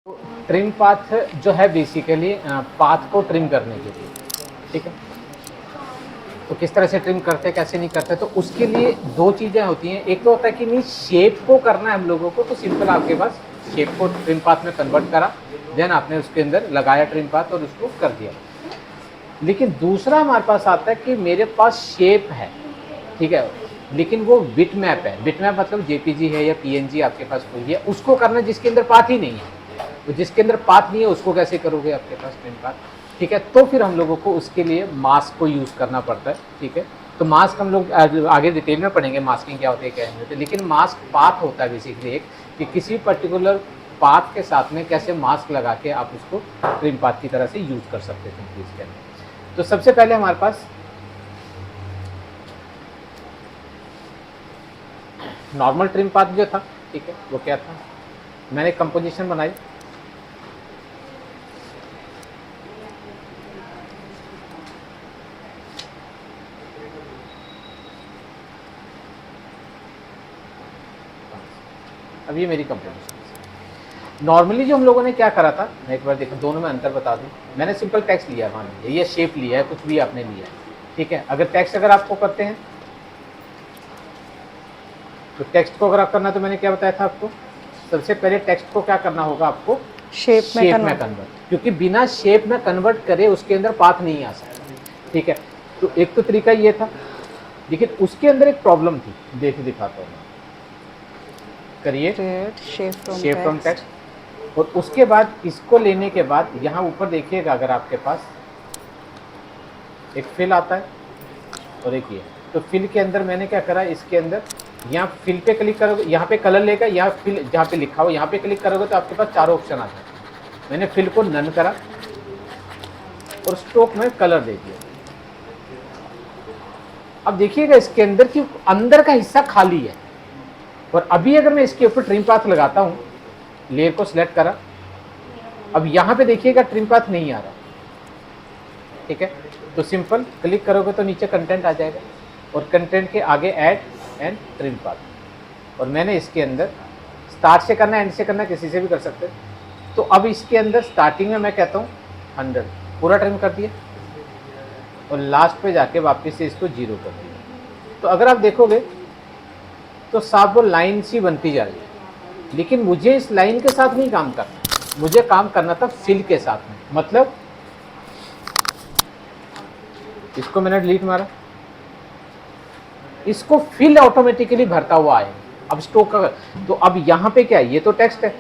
तो trim path जो है बेसिकली पाथ को ट्रिम करने के लिए, ठीक है। तो किस तरह से ट्रिम करते हैं, कैसे नहीं करते, तो उसके लिए दो चीज़ें होती हैं। एक तो होता है कि नहीं शेप को करना है हम लोगों को, तो सिंपल आपके पास शेप को ट्रिम पाथ में कन्वर्ट करा, देन आपने उसके अंदर लगाया ट्रिम पाथ और उसको कर दिया। लेकिन दूसरा हमारे पास आता है कि मेरे पास शेप है, ठीक है, लेकिन वो बिट मैप है। बिट मैप मतलब जेपीजी है या पीएनजी आपके पास कोई है, उसको करना जिसके अंदर पाथ ही नहीं है। तो जिसके अंदर पाथ नहीं है उसको कैसे करोगे आपके पास ट्रिम पाथ, ठीक है। तो फिर हम लोगों को उसके लिए मास्क को यूज़ करना पड़ता है, ठीक है। तो मास्क हम लोग आगे डिटेल में पढ़ेंगे मास्किंग क्या होती है क्या नहीं होती है, लेकिन मास्क पाथ होता है बेसिकली एक, कि किसी पर्टिकुलर पाथ के साथ में कैसे मास्क लगा के आप उसको ट्रिम पाथ की तरह से यूज़ कर सकते हैं इसके अंदर। तो सबसे पहले हमारे पास नॉर्मल ट्रिम पाथ जो था, ठीक है, वो क्या था, मैंने कंपोजिशन बनाई। अब ये मेरी कंपोजिशन। नॉर्मली जो हम लोगों ने क्या करा था, मैं एक बार देखो दोनों में अंतर बता दूं। मैंने सिंपल टेक्स्ट लिया, मान लीजिए ये शेप लिया है, कुछ भी आपने लिया है, ठीक है। अगर टेक्स्ट अगर आपको करते हैं तो टेक्स्ट को अगर आप करना, तो मैंने क्या बताया था आपको, सबसे पहले टेक्स्ट को क्या करना होगा आपको, शेप में कन्वर्ट, क्योंकि बिना शेप में कन्वर्ट करे उसके अंदर पाथ नहीं आ सकता, ठीक है। तो एक तो तरीका ये था, लेकिन उसके अंदर एक प्रॉब्लम थी, दिखाता हूँ, करिए शेप फ्रॉम टेक्स्ट। और उसके बाद इसको लेने के बाद यहाँ ऊपर देखिएगा, अगर आपके पास एक फिल आता है और एक ये, तो फिल के अंदर मैंने क्या करा, इसके अंदर यहाँ फिल पे क्लिक करोगे, यहाँ पे कलर लेगा, यहाँ फिल जहाँ पे लिखा हो यहाँ पे क्लिक करोगे तो आपके पास चारों ऑप्शन आ जाए। मैंने फिल को नन करा और स्ट्रोक में कलर दे दिया। अब देखिएगा इसके अंदर कि अंदर का हिस्सा खाली है। और अभी अगर मैं इसके ऊपर ट्रिम पाथ लगाता हूँ, लेयर को सिलेक्ट करा, अब यहाँ पे देखिएगा ट्रिम पाथ नहीं आ रहा, ठीक है। तो सिंपल क्लिक करोगे तो नीचे कंटेंट आ जाएगा और कंटेंट के आगे ऐड एंड ट्रिम पाथ। और मैंने इसके अंदर स्टार्ट से करना, एंड से करना, किसी से भी कर सकते हैं। तो अब इसके अंदर स्टार्टिंग में मैं कहता हूँ 100 पूरा ट्रिम कर दिया और लास्ट पे जाके वापस से इसको 0 कर दिया। तो अगर आप देखोगे तो साफ वो लाइन सी बनती जा रही है, लेकिन मुझे इस लाइन के साथ नहीं काम करना, मुझे काम करना था फिल के साथ में। मतलब इसको मैंने डिलीट मारा, इसको फिल ऑटोमेटिकली भरता हुआ आए। अब स्टोक का, तो अब यहाँ पे क्या है, ये तो टेक्स्ट है,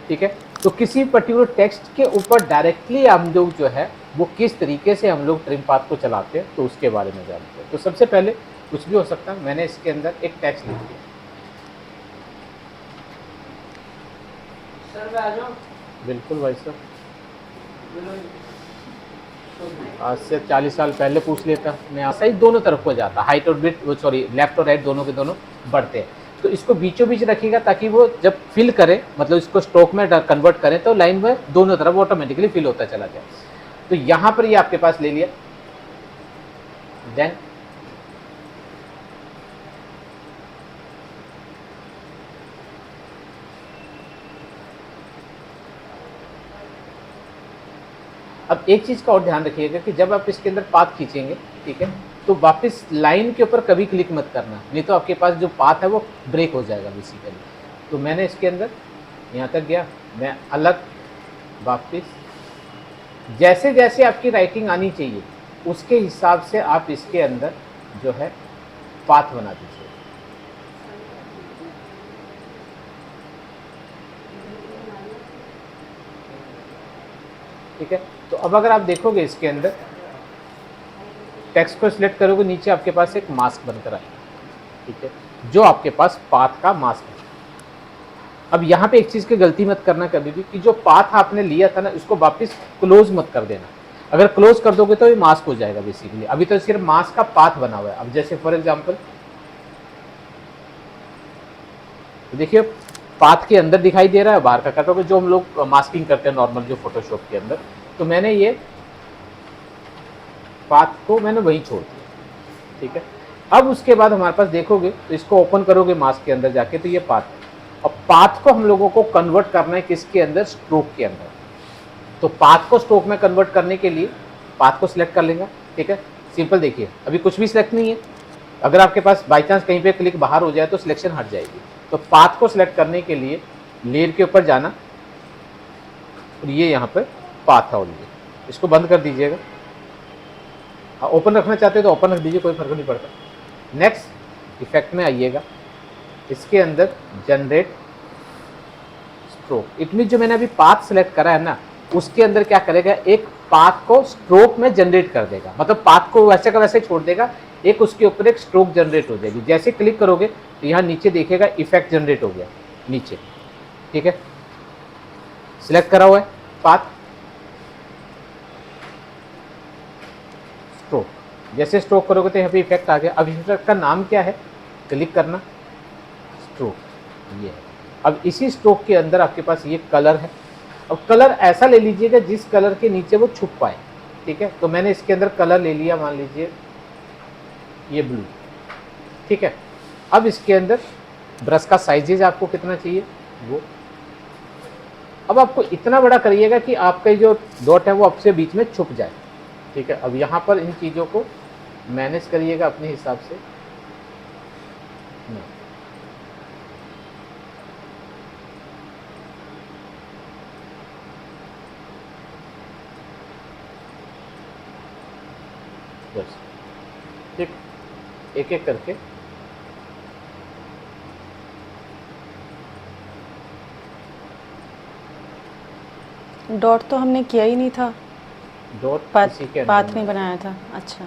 ठीक है। तो किसी पर्टिकुलर टेक्स्ट के ऊपर डायरेक्टली हम लोग जो है वो किस तरीके से हम लोग ट्रिम पाथ को चलाते हैं, तो उसके बारे में जानते हैं। तो सबसे पहले कुछ भी हो सकता है, मैंने इसके अंदर एक टेक्स्ट लिख दिया। सर आ जाओ, बिल्कुल भाई सर, आज से 40 साल पहले पूछ लेता मैं, सही दोनों तरफ को जाता, हाइट और विड्थ, सॉरी लेफ्ट और राइट दोनों के दोनों बढ़ते हैं। तो इसको बीचों बीच रखिएगा ताकि वो जब फिल करे, मतलब इसको स्ट्रोक में कन्वर्ट करें, तो लाइन में दोनों तरफ ऑटोमेटिकली फिल होता चला जाए। तो यहाँ पर ये आपके पास ले लिया, देन अब एक चीज़ का और ध्यान रखिएगा कि जब आप इसके अंदर पाथ खींचेंगे, ठीक है, तो वापस लाइन के ऊपर कभी क्लिक मत करना, नहीं तो आपके पास जो पाथ है वो ब्रेक हो जाएगा बेसिकली। तो मैंने इसके अंदर यहाँ तक गया, मैं अलग वापस, जैसे जैसे आपकी राइटिंग आनी चाहिए उसके हिसाब से आप इसके अंदर जो है पाथ बना दीजिए। ठीक है, तो अब अगर आप देखोगे इसके अंदर टेक्स्ट को सिलेक्ट करोगे, नीचे आपके पास एक मास्क बनकर आएगा, ठीक है, जो आपके पास पाथ का मास्क है। अब यहाँ पे एक चीज़ की गलती मत करना कभी भी, कि जो पाथ आपने लिया था ना उसको वापस क्लोज मत कर देना। अगर क्लोज कर दोगे तो ये मास्क हो जाएगा बेसिकली। अभी तो सिर्फ मास्क का पाथ बना हुआ है। अब जैसे फॉर एग्जांपल देखिए पाथ के अंदर दिखाई दे रहा है, बाहर का कट होगा, जो हम लोग मास्किंग करते हैं नॉर्मल जो फोटोशॉप के अंदर। तो मैंने ये पाथ को मैंने वहीं छोड़ दिया, ठीक है। अब उसके बाद हमारे पास देखोगे तो इसको ओपन करोगे मास्क के अंदर जाके, तो ये पाथ है, और पाथ को हम लोगों को कन्वर्ट करना है किसके अंदर, स्ट्रोक के अंदर। तो पाथ को स्ट्रोक में कन्वर्ट करने के लिए पाथ को सिलेक्ट कर लेंगे, ठीक है। सिंपल, देखिए अभी कुछ भी सिलेक्ट नहीं है, अगर आपके पास बाई चांस कहीं पे क्लिक बाहर हो जाए तो सिलेक्शन हट जाएगी। तो पाथ को सिलेक्ट करने के लिए लेयर के ऊपर जाना और ये यहाँ पर पाथ है ऑलरेडी, इसको बंद कर दीजिएगा। ओपन रखना चाहते हो तो ओपन रख दीजिए, कोई फर्क नहीं पड़ता। नेक्स्ट इफेक्ट में आइएगा, इसके अंदर जनरेट स्ट्रोक। इट मीन जो मैंने अभी पाथ सेलेक्ट करा है ना, उसके अंदर क्या करेगा, एक पाथ को स्ट्रोक में जनरेट कर देगा, मतलब पाथ को वैसे का वैसे छोड़ देगा, एक उसके ऊपर एक स्ट्रोक जनरेट हो जाएगी। जैसे क्लिक करोगे तो यहाँ नीचे देखेगा इफेक्ट जनरेट हो गया नीचे, ठीक है। सिलेक्ट करा हुआ है पाथ, स्ट्रोक, जैसे स्ट्रोक करोगे तो यहाँ पे इफेक्ट आ गया। अब इफेक्ट का नाम क्या है, क्लिक करना, स्ट्रोक, ये है। अब इसी स्ट्रोक के अंदर आपके पास ये कलर है। अब कलर ऐसा ले लीजिएगा जिस कलर के नीचे वो छुप पाए, ठीक है। तो मैंने इसके अंदर कलर ले लिया, मान लीजिए ये ब्लू, ठीक है। अब इसके अंदर ब्रश का साइजेज आपको कितना चाहिए वो, अब आपको इतना बड़ा करिएगा कि आपका जो डॉट है वो आपसे बीच में छुप जाए, ठीक है। अब यहाँ पर इन चीज़ों को मैनेज करिएगा अपने हिसाब से। बस ठीक, एक एक करके डॉट तो हमने किया ही नहीं था, डॉट पाथ में बनाया था। अच्छा,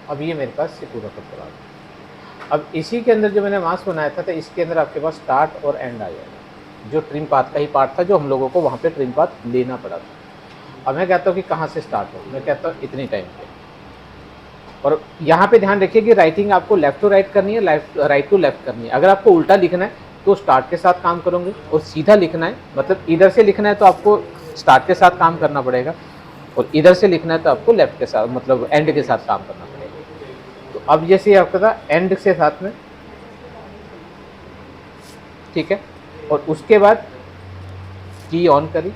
अब ये मेरे पास से पूरा का पूरा आ गया। अब इसी के अंदर जो मैंने मास्क बनाया था तो इसके अंदर आपके पास स्टार्ट और एंड आ जाएगा। जो ट्रिम पाथ का ही पार्ट था जो हम लोगों को वहाँ पे ट्रिम पाथ लेना पड़ा था। अब मैं कहता हूँ कि कहाँ से स्टार्ट हो, मैं कहता हूँ इतनी टाइम पे। और यहाँ पे ध्यान रखिए कि राइटिंग आपको लेफ्ट टू राइट करनी है, राइट टू लेफ्ट करनी है। अगर आपको उल्टा लिखना है तो स्टार्ट के साथ काम करोगे, और सीधा लिखना है मतलब इधर से लिखना है तो आपको स्टार्ट के साथ काम करना पड़ेगा, और इधर से लिखना है तो आपको लेफ्ट के साथ मतलब एंड के साथ काम करना पड़ेगा। तो अब जैसे आपका था एंड से साथ में, ठीक है। और उसके बाद की ऑन करी,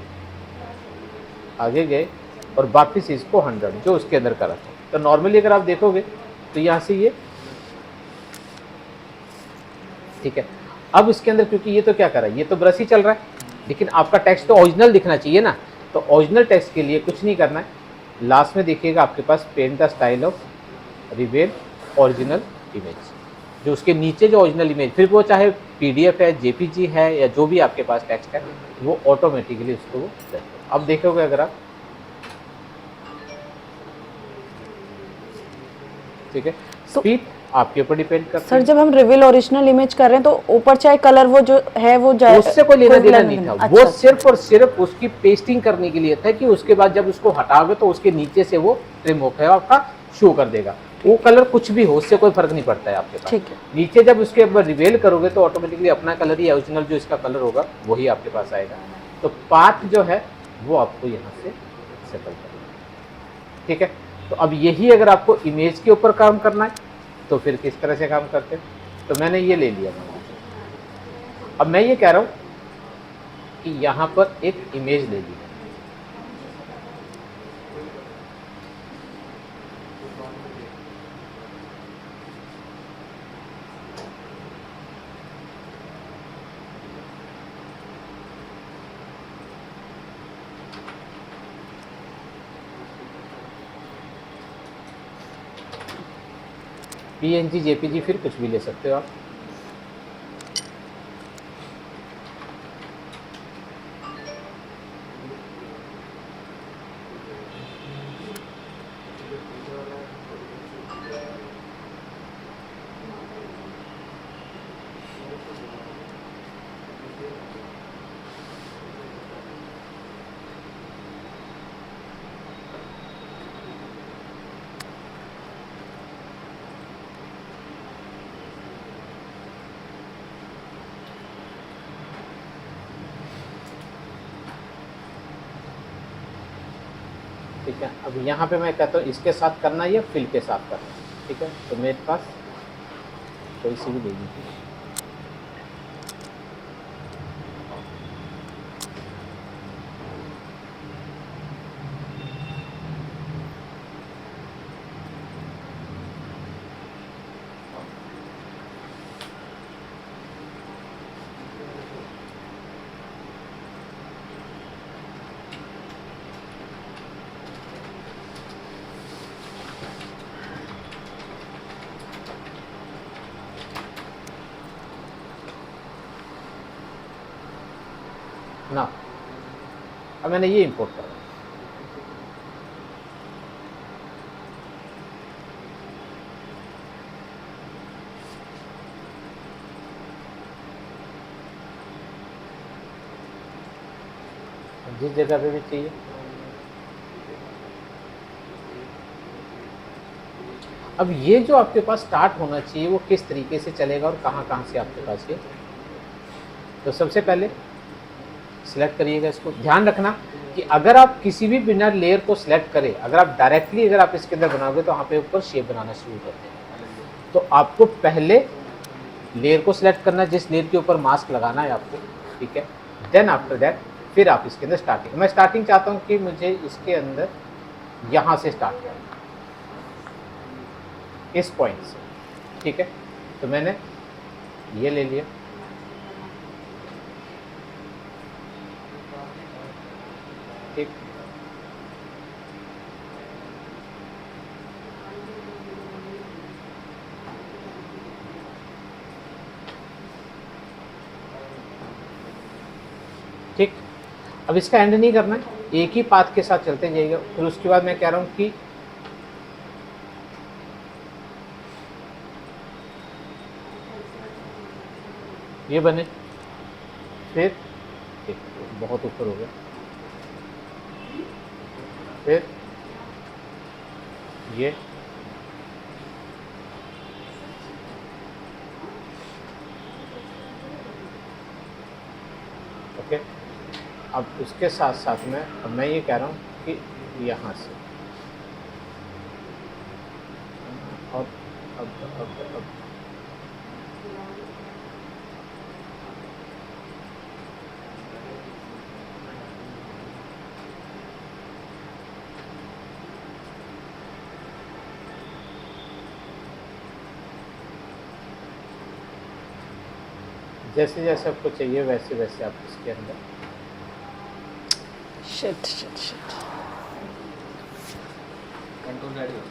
आगे गए और वापिस इसको 100 जो उसके अंदर करा था। तो नॉर्मली अगर आप देखोगे तो यहाँ से ये, ठीक है। अब इसके अंदर क्योंकि ये तो क्या कर रहा है, ये तो ब्रश ही चल रहा है, लेकिन आपका टेक्स्ट तो ओरिजिनल दिखना चाहिए ना। तो ओरिजिनल टेक्स्ट के लिए कुछ नहीं करना है, लास्ट में देखिएगा आपके पास paint the style of reveal original image, जो उसके नीचे जो ओरिजिनल इमेज, फिर वो चाहे PDF है, JPG है, या जो भी आपके पास टेक्स्ट है वो ऑटोमेटिकली उसको वो करते हैं। अब देखोगे अगर आप, ठीक है, स्पीड आपके ऊपर डिपेंड करता है। सर जब हम रिवील ओरिजिनल इमेज कर रहे हैं तो ऊपर चाहे कलर वो जो है वो जाए, उससे कोई लेना देना नहीं था। अच्छा, वो सिर्फ और सिर्फ उसकी पेस्टिंग करने के लिए था कि उसके बाद जब उसको हटाओगे तो उसके नीचे से वो ट्रिम होकर आपका शो कर देगा। वो कलर कुछ भी हो उससे कोई फर्क नहीं पड़ता है आपके पास। ठीक है। नीचे जब उसके ऊपर रिवेल करोगे तो ऑटोमेटिकली अपना कलर ही ओरिजिनल जो इसका कलर होगा वही आपके पास आएगा। तो पाथ जो है वो आपको यहाँ से सेटल करना, ठीक है। तो अब यही अगर आपको इमेज के ऊपर काम करना है तो फिर किस तरह से काम करते हैं। तो मैंने ये ले लिया, अब मैं ये कह रहा हूँ कि यहाँ पर एक इमेज ले ली, PNG JPG फिर कुछ भी ले सकते हो आप। ठीक है, अब यहाँ पे मैं कहता हूँ इसके साथ करना है या फिल के साथ करना है। ठीक है। तो मेरे पास कोई सी भी ले लीजिए। ना, अब मैंने ये इंपोर्ट करा। जिस जगह पे भी चाहिए अब ये जो आपके पास स्टार्ट होना चाहिए वो किस तरीके से चलेगा और कहाँ कहाँ से आपके पास ये। तो सबसे पहले सिलेक्ट करिएगा इसको। ध्यान रखना कि अगर आप किसी भी बिनर लेयर को सिलेक्ट करें, अगर आप डायरेक्टली अगर आप इसके अंदर बनाओगे तो वहाँ पे ऊपर शेप बनाना शुरू करते हैं। तो आपको पहले लेयर को सिलेक्ट करना जिस लेयर के ऊपर मास्क लगाना है आपको, ठीक है। देन आफ्टर दैट फिर आप इसके अंदर स्टार्टिंग, मैं स्टार्टिंग चाहता हूँ कि मुझे इसके अंदर यहाँ से स्टार्ट करना, इस पॉइंट से, ठीक है। तो मैंने ये ले लिया, ठीक। ठीक, अब इसका एंड नहीं करना है, एक ही पाथ के साथ चलते जाइएगा। फिर उसके बाद मैं कह रहा हूँ कि ये बने, फिर ठीक, बहुत ऊपर हो गया, फिर ये, ओके। अब उसके साथ साथ में अब मैं ये कह रहा हूँ कि यहाँ से और अब जैसे जैसे आपको चाहिए वैसे वैसे आप इसके अंदर shit shit shit. Control ready हो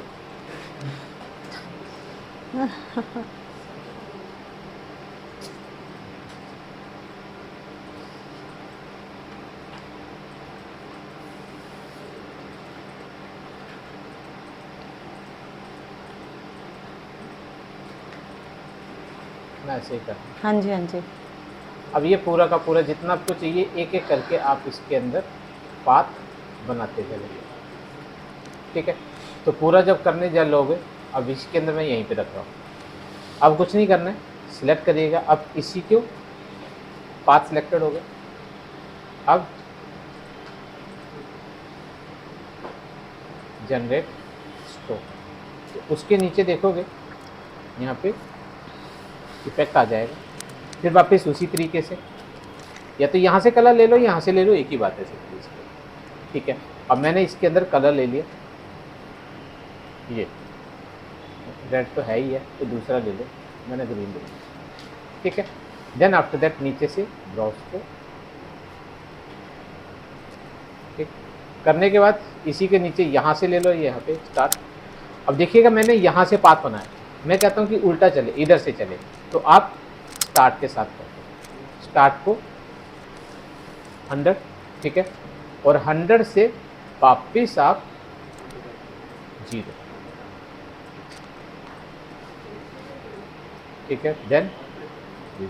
मैं ऐसे ही कर। हाँ जी हाँ जी। अब ये पूरा का पूरा जितना आपको चाहिए एक एक करके आप इसके अंदर पाथ बनाते चलेंगे, ठीक है। तो पूरा जब करने जा लोगे, अब इसके अंदर मैं यहीं पे रख रहा हूँ। अब कुछ नहीं करना है, सिलेक्ट करिएगा। अब इसी को पाथ सिलेक्टेड हो गया। अब जनरेट स्टोर, तो उसके नीचे देखोगे यहाँ पे इफेक्ट आ जाएगा। फिर वापस उसी तरीके से, या तो यहाँ से कलर ले लो, यहाँ से ले लो, एक ही बात है सिर्फ इसकी, ठीक है। अब मैंने इसके अंदर कलर ले लिया, ये रेड तो है ही है, तो दूसरा ले लो, मैंने ग्रीन ले लिया, ठीक है। देन आफ्टर दैट नीचे से ब्राउज को, ठीक करने के बाद इसी के नीचे यहाँ से ले लो, यहाँ पे स्टार्ट। अब देखिएगा मैंने यहाँ से पाथ बनाया, मैं कहता हूँ कि उल्टा चले, इधर से चले, तो आप स्टार्ट के साथ करते, स्टार्ट को 100, ठीक है, और 100 से वापिस आप 0, ठीक है। देन 0,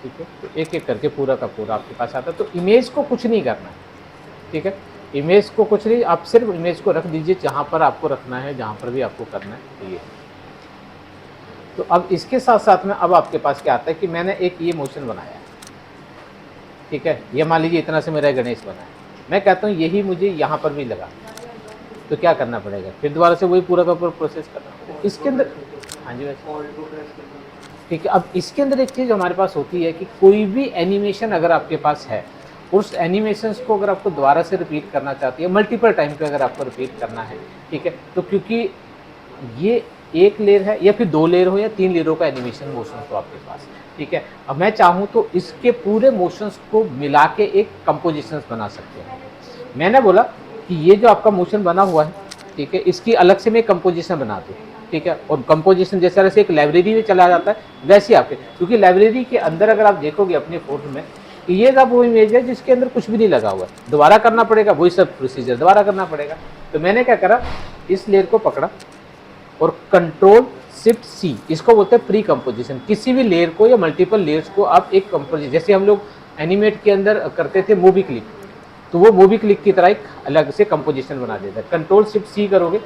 ठीक है। तो एक एक करके पूरा का पूरा आपके पास आता है। तो इमेज को कुछ नहीं करना है, ठीक है। इमेज को कुछ नहीं, आप सिर्फ इमेज को रख दीजिए जहाँ पर आपको रखना है, जहाँ पर भी आपको करना है, ये। तो अब इसके साथ साथ में अब आपके पास क्या आता है कि मैंने एक ये मोशन बनाया है, ठीक है। ये मान लीजिए इतना से मेरा गणेश बना है, मैं कहता हूँ यही मुझे यहाँ पर भी लगा, तो क्या करना पड़ेगा, फिर दोबारा से वही पूरा का पूरा प्रोसेस करना पड़ेगा इसके अंदर। हाँ जी वैसे ठीक है। अब इसके अंदर एक चीज़ हमारे पास होती है कि कोई भी एनिमेशन अगर आपके पास है, उस एनिमेशंस को अगर आपको दोबारा से रिपीट करना चाहती है, मल्टीपल टाइम पे अगर आपको रिपीट करना है, ठीक है, तो क्योंकि ये एक लेयर है या फिर 2 लेयर हो या 3 लेयरों का एनिमेशन मोशंस हो आपके पास, ठीक है। अब मैं चाहूँ तो इसके पूरे मोशंस को मिला के एक कंपोजिशंस बना सकते हैं। मैंने बोला कि ये जो आपका मोशन बना हुआ है, ठीक है, इसकी अलग से मैं कंपोजिशन बना दूँ, ठीक है। और कंपोजिशन जिस तरह से एक लाइब्रेरी में चला जाता है वैसे आपके, क्योंकि लाइब्रेरी के अंदर अगर आप देखोगे अपने फोटो में कि ये सब वो इमेज है जिसके अंदर कुछ भी नहीं लगा हुआ है, दोबारा करना पड़ेगा वही सब प्रोसीजर दोबारा करना पड़ेगा। तो मैंने क्या करा, इस लेयर को पकड़ा और कंट्रोल शिफ्ट सी, इसको बोलते हैं प्री कंपोजिशन। किसी भी लेयर को या मल्टीपल लेयर्स को आप एक कंपोजिशन, जैसे हम लोग एनिमेट के अंदर करते थे मूवी क्लिक, तो वो मूवी क्लिक की तरह एक अलग से कंपोजिशन बना देता है। कंट्रोल शिफ्ट सी करोगे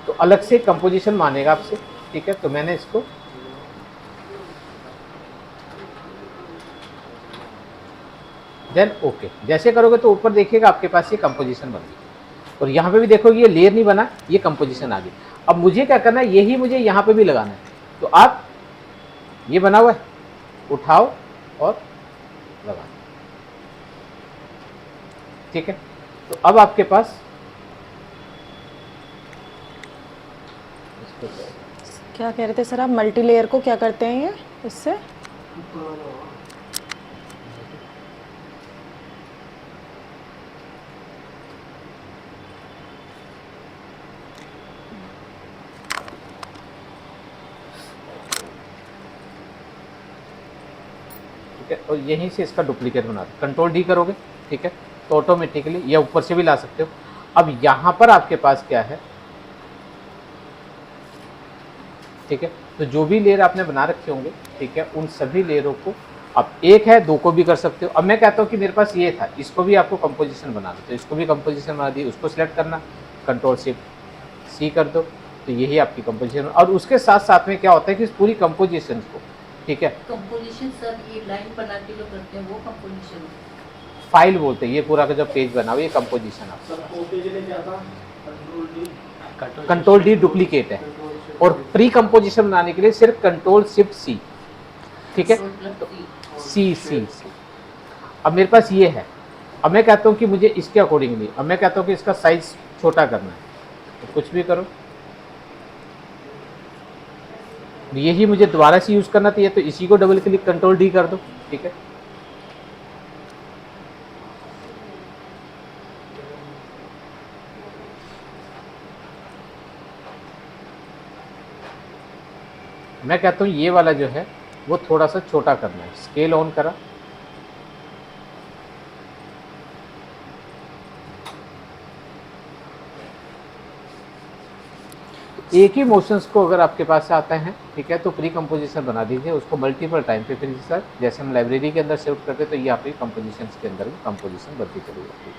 तो अलग से कंपोजिशन मानेगा आपसे, ठीक है। तो मैंने इसको देन ओके जैसे करोगे तो ऊपर देखिएगा आपके पास ये कंपोजिशन बन गई, और यहाँ पे भी देखोगे ये लेयर नहीं बना, ये कंपोजिशन आ गई। अब मुझे क्या करना है, यही मुझे यहाँ पे भी लगाना है, तो आप ये बना हुआ है उठाओ और लगाओ, ठीक है। तो अब आपके पास क्या कह रहे थे सर आप, मल्टी लेयर को क्या करते हैं ये इससे? ठीक है, और यहीं से इसका डुप्लीकेट बना दो, कंट्रोल डी करोगे, ठीक है, तो ऑटोमेटिकली या ऊपर से भी ला सकते हो। अब यहाँ पर आपके पास क्या है, ठीक है, तो जो भी लेयर आपने बना रखे होंगे, ठीक है, उन सभी लेयरों को अब एक है 2 को भी कर सकते हो। अब मैं कहता हूँ कि मेरे पास ये था, इसको भी आपको कंपोजिशन बनाना, तो इसको भी कंपोजिशन बना दी, उसको सिलेक्ट करना, कंट्रोल शिफ्ट सी कर दो, तो यही आपकी कंपोजिशन। और उसके साथ साथ में क्या होता है कि इस पूरी कंपोजिशन को, ठीक है, कंपोजिशन सर ये लाइन बना के जो करते हैं वो कंपोजिशन फाइल बोलते हैं। ये पूरा का जो पेज बना हुआ ये कंपोजिशन आपका, कंट्रोल डी डुप्लीकेट है, और प्री कंपोजिशन बनाने के लिए सिर्फ कंट्रोल शिफ्ट सी, ठीक है, सी सी सी। अब मेरे पास ये है, अब मैं कहता हूँ कि मुझे इसके अकॉर्डिंगली, अब मैं कहता हूँ कि इसका साइज छोटा करना है, तो कुछ भी करो, यही मुझे दोबारा से यूज़ करना चाहिए, तो इसी को डबल क्लिक कंट्रोल डी कर दो, ठीक है। मैं कहता हूँ ये वाला जो है वो थोड़ा सा छोटा करना है, स्केल ऑन करा, एक ही मोशंस को अगर आपके पास आता है, ठीक है, तो प्री कंपोजिशन बना दीजिए उसको मल्टीपल टाइम पे, फिर सर जैसे हम लाइब्रेरी के अंदर सेव करते हैं तो ये आपकी कंपोजिशन के अंदर भी कंपोजिशन बनती चली जाती है,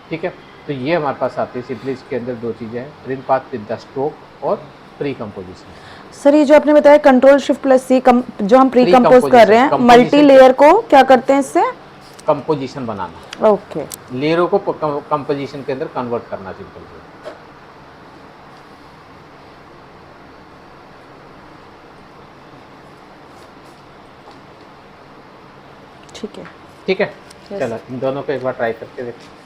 ठीक है। तो ये हमारे पास आती है सिंपली, इसके अंदर 2 चीज़ें हैं, print path with the stroke और प्री कंपोजिशन। सर ये जो आपने बताया कंट्रोल शिफ्ट प्लस सी जो हम प्री कंपोज कर रहे हैं, मल्टी लेयर को क्या करते हैं इससे? कंपोजिशन बनाना, ओके, लेयरों को कंपोजिशन के अंदर कन्वर्ट करना, सिंपल से। ठीक है। ठीक है, Yes. चलो इन दोनों को एक बार ट्राई करके देखो।